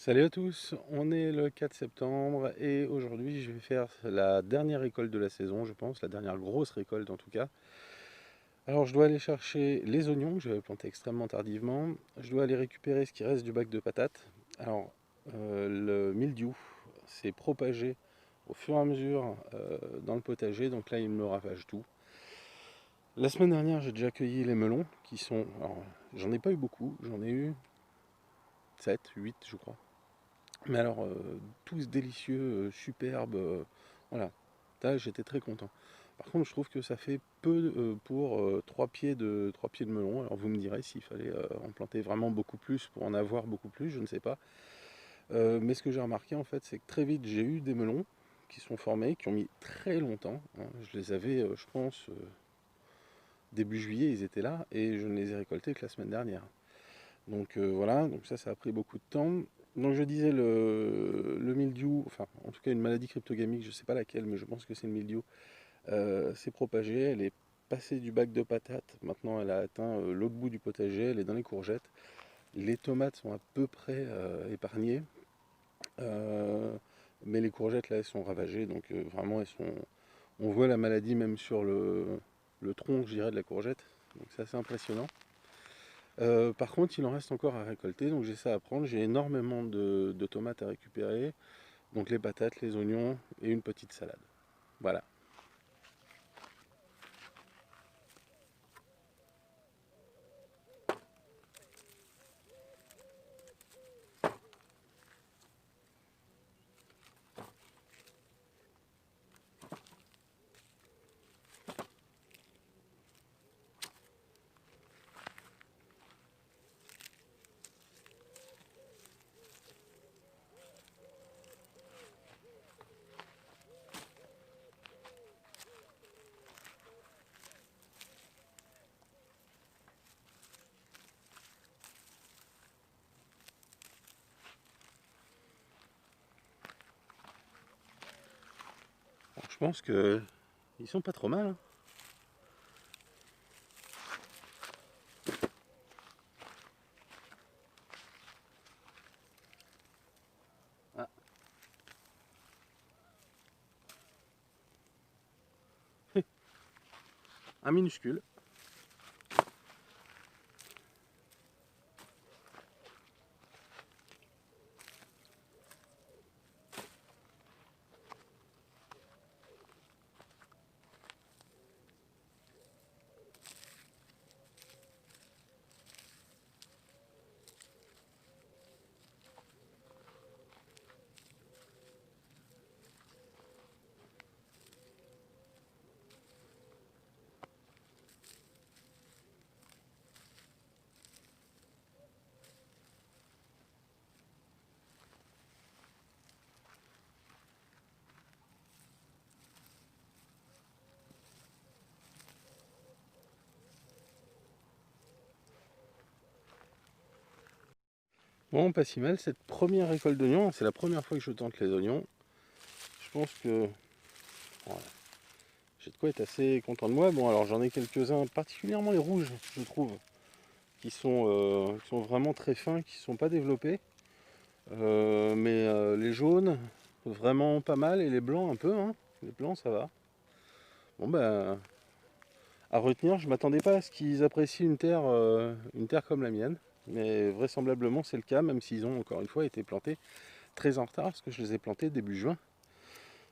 Salut à tous, on est le 4 septembre et aujourd'hui je vais faire la dernière récolte de la saison, je pense, la dernière grosse récolte en tout cas. Alors je dois aller chercher les oignons que j'avais plantés extrêmement tardivement, je dois aller récupérer ce qui reste du bac de patates. Alors le mildiou s'est propagé au fur et à mesure dans le potager, donc là il me ravage tout. La semaine dernière j'ai déjà cueilli les melons qui sont... Alors j'en ai pas eu beaucoup, j'en ai eu 7, 8 je crois. Mais alors, tous délicieux, superbes, voilà. Là, j'étais très content. Par contre, je trouve que ça fait peu pour 3 pieds de melon. Alors vous me direz s'il fallait en planter vraiment beaucoup plus pour en avoir beaucoup plus, je ne sais pas. Mais ce que j'ai remarqué en fait, c'est que très vite j'ai eu des melons qui sont formés, qui ont mis très longtemps, hein. Je les avais, je pense, début juillet, ils étaient là, et je ne les ai récoltés que la semaine dernière. Donc voilà, donc ça a pris beaucoup de temps. Donc je disais le mildiou, enfin en tout cas une maladie cryptogamique, je ne sais pas laquelle, mais je pense que c'est le mildiou, s'est propagée, elle est passée du bac de patates, maintenant elle a atteint l'autre bout du potager, elle est dans les courgettes. Les tomates sont à peu près épargnées, euh, mais les courgettes là elles sont ravagées, donc vraiment elles sont... On voit la maladie même sur le tronc, je dirais, de la courgette, donc c'est assez impressionnant. Par contre, il en reste encore à récolter, donc j'ai ça à prendre. J'ai énormément de tomates à récupérer, donc les patates, les oignons et une petite salade. Voilà. Alors, je pense que ils sont pas trop mal, hein. Ah, un minuscule. Bon, pas si mal. Cette première récolte d'oignons, c'est la première fois que je tente les oignons. Je pense que voilà, j'ai de quoi être assez content de moi. Bon, alors j'en ai quelques-uns, particulièrement les rouges, je trouve, qui sont vraiment très fins, qui ne sont pas développés. Mais les jaunes, vraiment pas mal, et les blancs un peu, hein. Les blancs, ça va. Bon ben, à retenir, je m'attendais pas à ce qu'ils apprécient une terre comme la mienne, mais vraisemblablement c'est le cas, même s'ils ont encore une fois été plantés très en retard, parce que je les ai plantés début juin,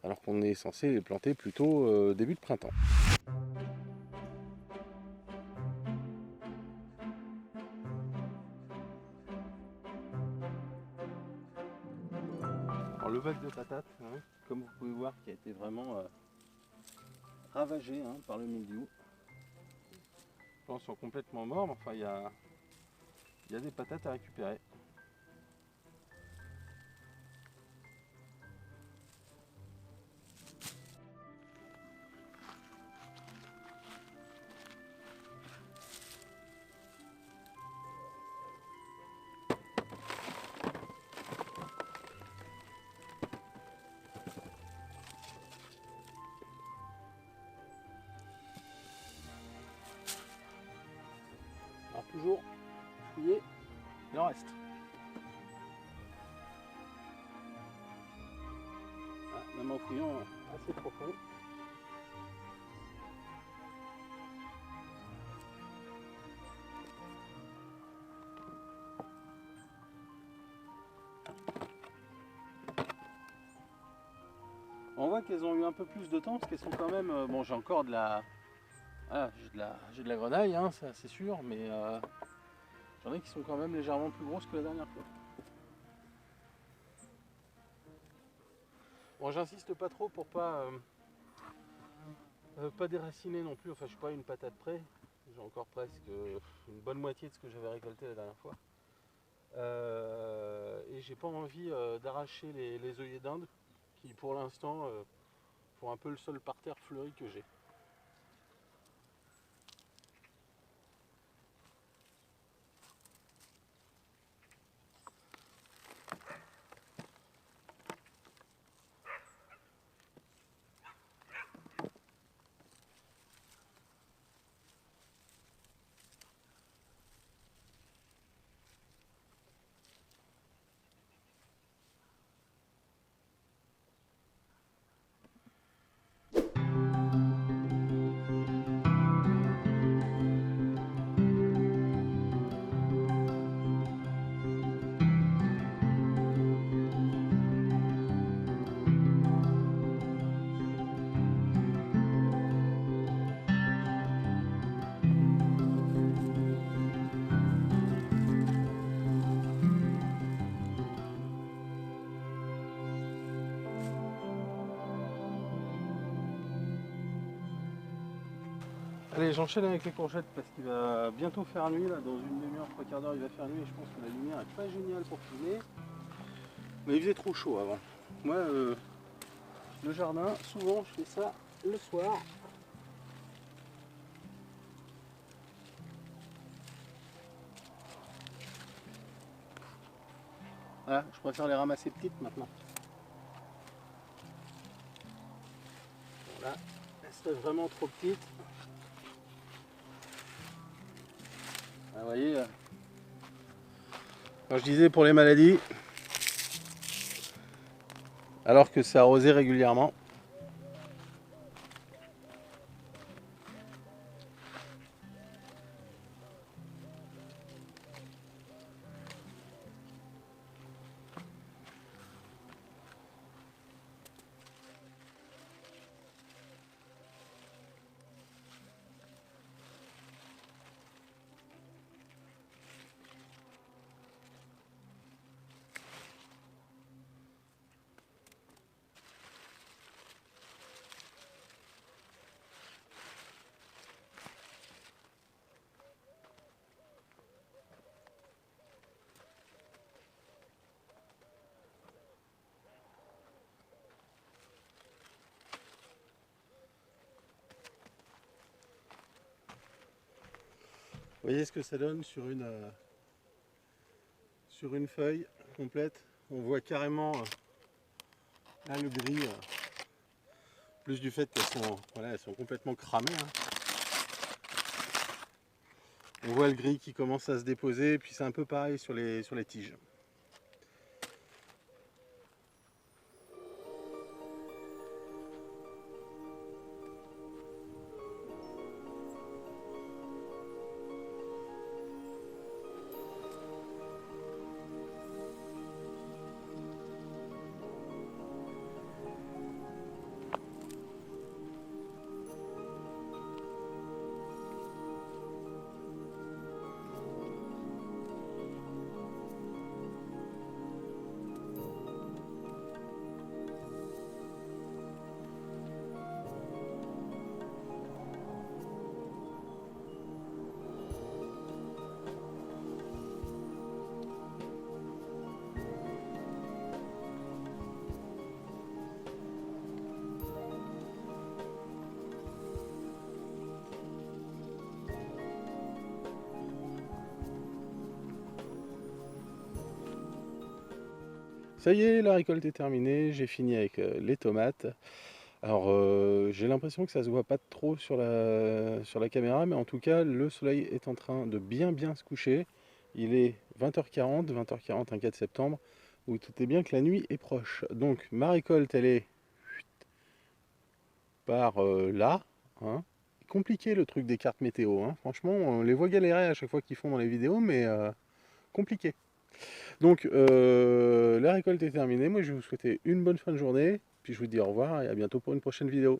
alors qu'on est censé les planter plutôt début de printemps. Alors le bac de patates, hein, comme vous pouvez voir, qui a été vraiment ravagé, hein, par le mildiou. Les plants sont complètement morts, mais enfin il y a des patates à récupérer. Alors toujours fouiller, il en reste. sillon assez profond. On voit qu'elles ont eu un peu plus de temps parce qu'elles sont quand même. Bon, j'ai encore de la. Ah, j'ai de la grenaille, hein, ça c'est sûr, mais j'en ai qui sont quand même légèrement plus grosses que la dernière fois. Bon, j'insiste pas trop pour pas déraciner non plus. Enfin, je suis pas à une patate près. J'ai encore presque une bonne moitié de ce que j'avais récolté la dernière fois. Et j'ai pas envie d'arracher les œillets d'Inde qui, pour l'instant, font un peu le seul parterre fleuri que j'ai. Allez, j'enchaîne avec les courgettes parce qu'il va bientôt faire nuit. Là, dans une demi-heure, trois quarts d'heure, il va faire nuit. Et je pense que la lumière est pas géniale pour filmer. Mais il faisait trop chaud avant. Moi, le jardin, souvent, je fais ça le soir. Voilà, je préfère les ramasser petites maintenant. Voilà, elles seraient vraiment trop petites. Ah, vous voyez, quand je disais pour les maladies, alors que c'est arrosé régulièrement. Vous voyez ce que ça donne sur une feuille complète. On voit carrément là, le gris, plus du fait qu'elles sont, voilà, elles sont complètement cramées. Hein. On voit le gris qui commence à se déposer, et puis c'est un peu pareil sur les tiges. Ça y est, la récolte est terminée, j'ai fini avec les tomates. Alors j'ai l'impression que ça se voit pas trop sur la caméra, mais en tout cas le soleil est en train de bien se coucher. Il est 20h40, 20h40 un 4 septembre, où tout est bien que la nuit est proche. Donc ma récolte elle est par là. Hein. Compliqué le truc des cartes météo. Hein. Franchement, on les voit galérer à chaque fois qu'ils font dans les vidéos, mais compliqué. Donc, la récolte est terminée. Moi, je vais vous souhaiter une bonne fin de journée. Puis je vous dis au revoir et à bientôt pour une prochaine vidéo.